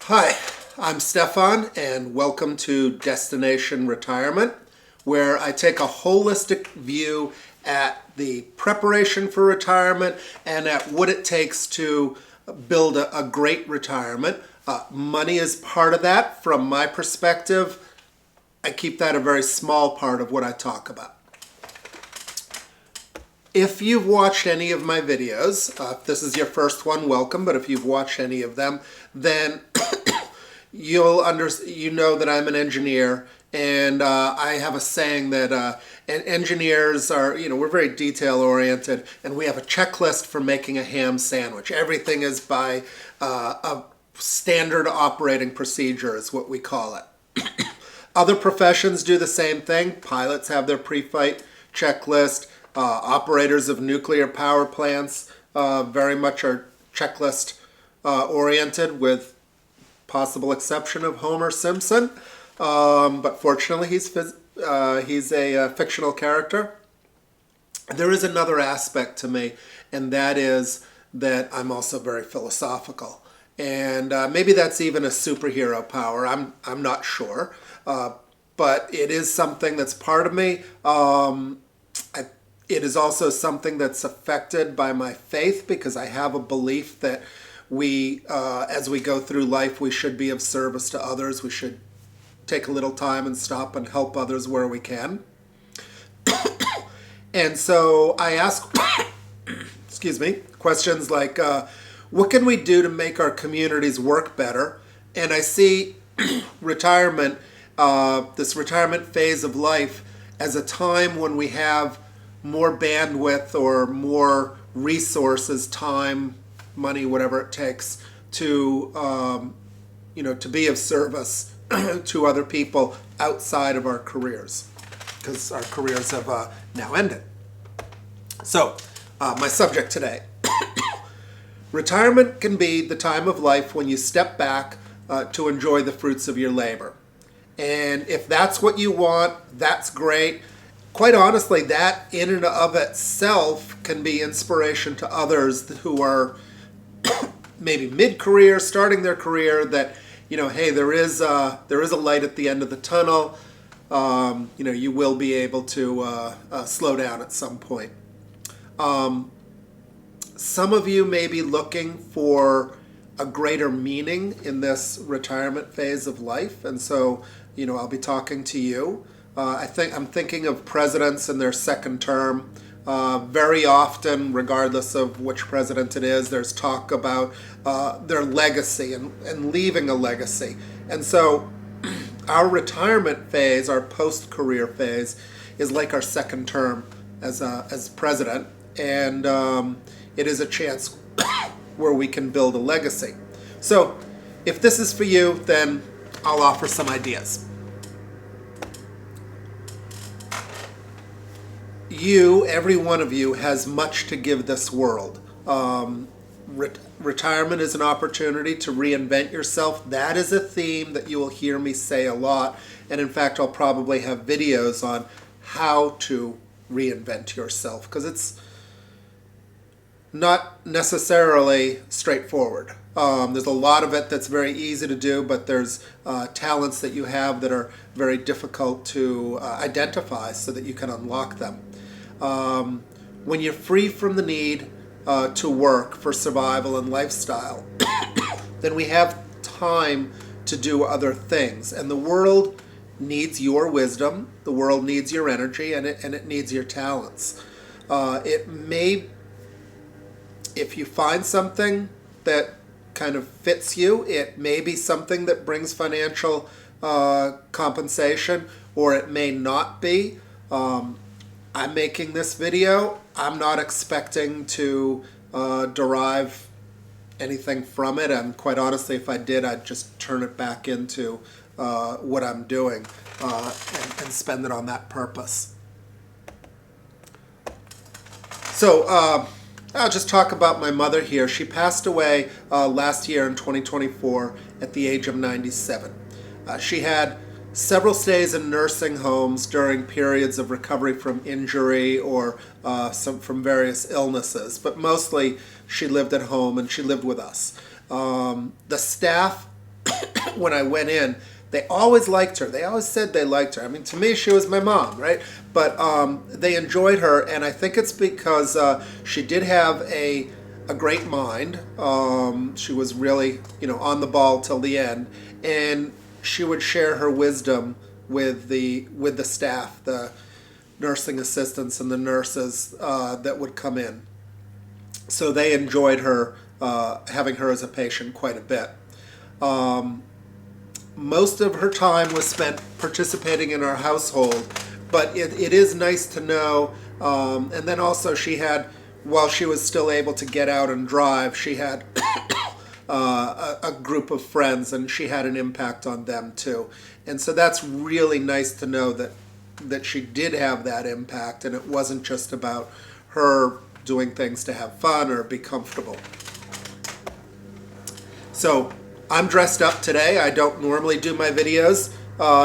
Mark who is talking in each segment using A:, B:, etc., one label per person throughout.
A: Hi, I'm Stefan, and welcome to Destination Retirement, where I take a holistic view at the preparation for retirement and at what it takes to build a great retirement. Money is part of that. From my perspective, I keep that a very small part of what I talk about. If you've watched any of my videos, if this is your first one, welcome. But if you've watched any of them, then you know that I'm an engineer, and I have a saying that engineers are, we're very detail oriented, and we have a checklist for making a ham sandwich. Everything is by a standard operating procedure, is what we call it. Other professions do the same thing. Pilots have their pre-flight checklist. Operators of nuclear power plants very much are checklist oriented, with possible exception of Homer Simpson. But fortunately, he's a fictional character. There is another aspect to me, and that is that I'm also very philosophical. And maybe that's even a superhero power. I'm not sure. But it is something that's part of me. It is also something that's affected by my faith, because I have a belief that as we go through life, we should be of service to others. We should take a little time and stop and help others where we can. And so I ask, questions like, what can we do to make our communities work better? And I see retirement, this retirement phase of life, as a time when we have more bandwidth or more resources, time, money, whatever it takes to to be of service to other people outside of our careers, because our careers have now ended. So my subject today: retirement can be the time of life when you step back to enjoy the fruits of your labor. And if that's what you want, that's great. Quite honestly, that in and of itself can be inspiration to others who are maybe mid-career, starting their career, that, hey, there is a light at the end of the tunnel. You will be able to slow down at some point. Some of you may be looking for a greater meaning in this retirement phase of life, and so, I'll be talking to you. I'm thinking of presidents in their second term. Very often, regardless of which president it is, there's talk about their legacy and leaving a legacy. And so our retirement phase, our post-career phase, is like our second term as president. And it is a chance where we can build a legacy. So if this is for you, then I'll offer some ideas. Every one of you, has much to give this world. Retirement is an opportunity to reinvent yourself. That is a theme that you will hear me say a lot. And in fact, I'll probably have videos on how to reinvent yourself, because it's not necessarily straightforward. There's a lot of it that's very easy to do, but there's talents that you have that are very difficult to identify so that you can unlock them. When you're free from the need to work for survival and lifestyle, then we have time to do other things. And the world needs your wisdom, the world needs your energy, and it needs your talents. If you find something that kind of fits you, it may be something that brings financial compensation, or it may not be. I'm making this video. I'm not expecting to derive anything from it, and quite honestly, if I did, I'd just turn it back into what I'm doing and spend it on that purpose. So I'll just talk about my mother here. She passed away last year in 2024 at the age of 97. She had several stays in nursing homes during periods of recovery from injury or from various illnesses, but mostly she lived at home and she lived with us. The staff when I went in, they always liked her. They always said they liked her. I mean, to me, she was my mom, right? But they enjoyed her, and I think it's because she did have a great mind. She was really, on the ball till the end, and she would share her wisdom with the staff, the nursing assistants and the nurses that would come in. So they enjoyed her, having her as a patient quite a bit. Most of her time was spent participating in our household, but it is nice to know. And then also she had, while she was still able to get out and drive, she had a group of friends, and she had an impact on them too. And so that's really nice to know that she did have that impact, and it wasn't just about her doing things to have fun or be comfortable. So I'm dressed up today. I don't normally do my videos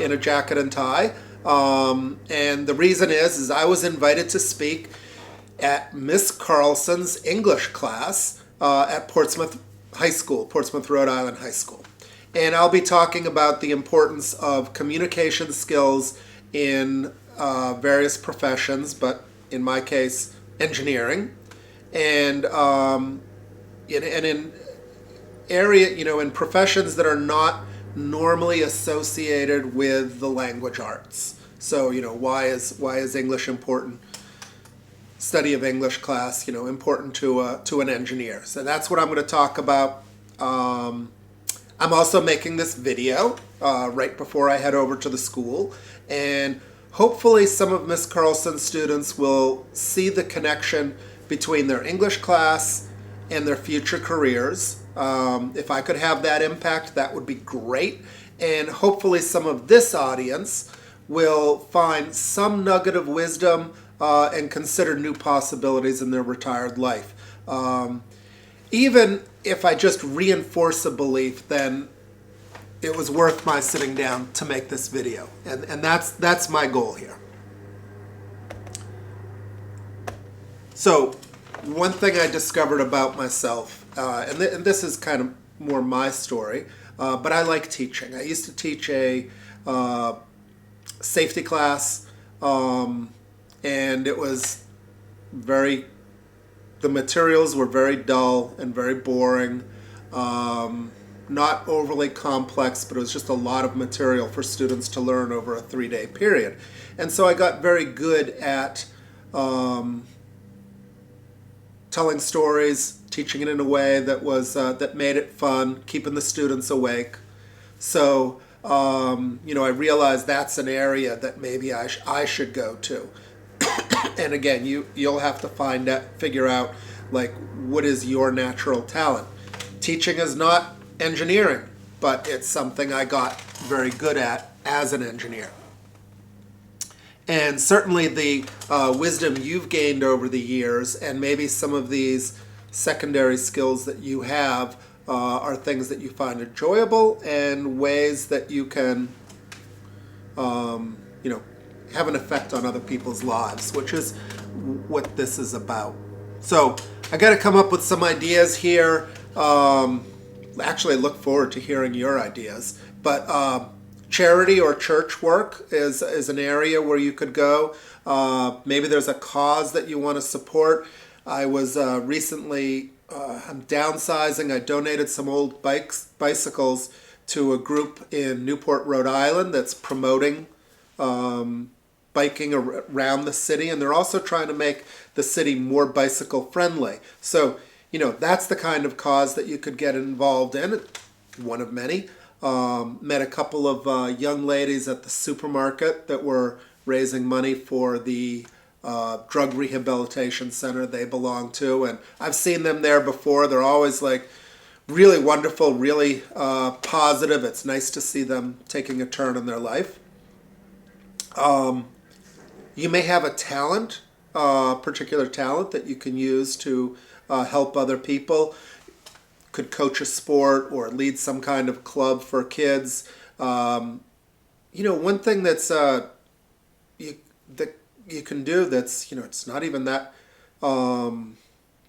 A: in a jacket and tie. And the reason is I was invited to speak at Miss Carlson's English class at Portsmouth High School, Portsmouth, Rhode Island High School. And I'll be talking about the importance of communication skills in various professions, but in my case, engineering. And in in professions that are not normally associated with the language arts. So, why is English important? Study of English class, important to an engineer. So that's what I'm going to talk about. I'm also making this video right before I head over to the school, and hopefully some of Miss Carlson's students will see the connection between their English class and their future careers. If I could have that impact, that would be great. And hopefully some of this audience will find some nugget of wisdom and consider new possibilities in their retired life. Even if I just reinforce a belief, then it was worth my sitting down to make this video. And that's my goal here. So one thing I discovered about myself, and this is kind of more my story, but I like teaching. I used to teach a safety class, and it was the materials were very dull and very boring, not overly complex, but it was just a lot of material for students to learn over a 3-day period. And so I got very good at telling stories, teaching it in a way that was that made it fun, keeping the students awake. So I realized that's an area that maybe I should go to. And again, you'll have to figure out what is your natural talent. Teaching is not engineering, but it's something I got very good at as an engineer. And certainly the wisdom you've gained over the years, and maybe some of these secondary skills that you have, are things that you find enjoyable and ways that you can, have an effect on other people's lives, which is what this is about. So I got to come up with some ideas here. Actually, I look forward to hearing your ideas. But charity or church work is an area where you could go. Maybe there's a cause that you want to support. I was recently, I'm downsizing. I donated some old bicycles to a group in Newport, Rhode Island that's promoting biking around the city, and they're also trying to make the city more bicycle friendly. So, that's the kind of cause that you could get involved in, one of many. Met a couple of young ladies at the supermarket that were raising money for the drug rehabilitation center they belong to, and I've seen them there before. They're always really wonderful, really positive. It's nice to see them taking a turn in their life. You may have a talent, particular talent that you can use to help other people. Could coach a sport or lead some kind of club for kids. One thing that's that you can do that's it's not even that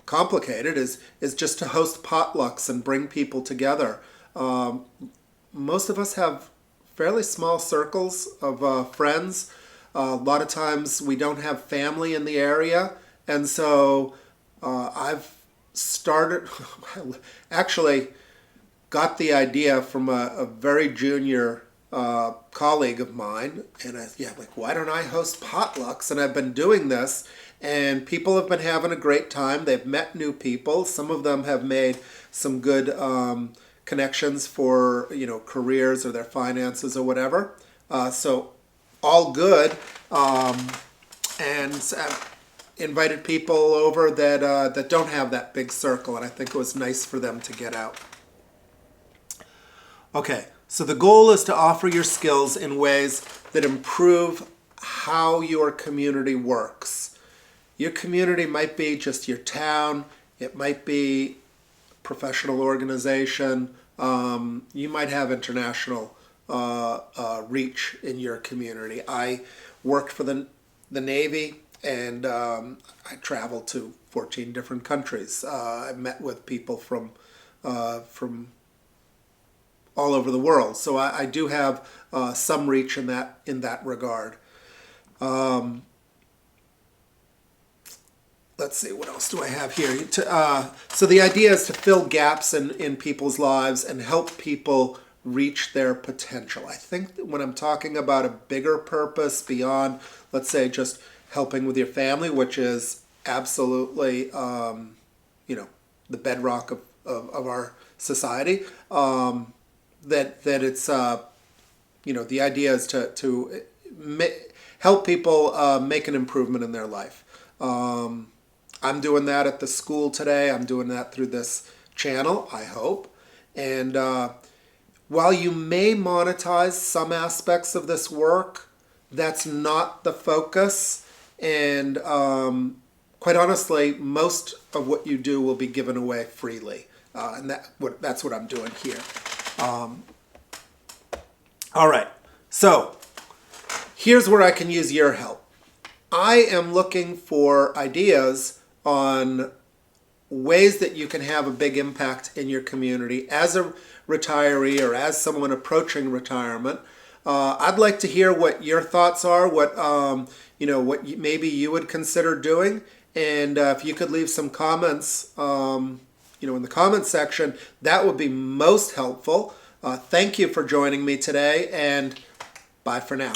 A: complicated is just to host potlucks and bring people together. most of us have fairly small circles of friends. A lot of times we don't have family in the area, and so I've started, actually got the idea from a very junior colleague of mine, and like, why don't I host potlucks? And I've been doing this, and people have been having a great time. They've met new people. Some of them have made some good connections for careers or their finances or whatever. So all good, and invited people over that don't have that big circle, and I think it was nice for them to get out. Okay, so the goal is to offer your skills in ways that improve how your community works. Your community might be just your town. It might be a professional organization. You might have international reach in your community. I worked for the Navy, and I traveled to 14 different countries. I met with people from all over the world, so I do have some reach in that regard. Let's see, what else do I have here? So the idea is to fill gaps in people's lives and help people reach their potential. I think that when I'm talking about a bigger purpose beyond, let's say, just helping with your family, which is absolutely, the bedrock of our society, that it's, the idea is to help people make an improvement in their life. I'm doing that at the school today. I'm doing that through this channel, I hope. And while you may monetize some aspects of this work, that's not the focus. And quite honestly, most of what you do will be given away freely. And that's what I'm doing here. All right. So here's where I can use your help. I am looking for ideas on ways that you can have a big impact in your community as a retiree or as someone approaching retirement. I'd like to hear what your thoughts are, what maybe you would consider doing, and if you could leave some comments, in the comment section, that would be most helpful. Thank you for joining me today, and bye for now.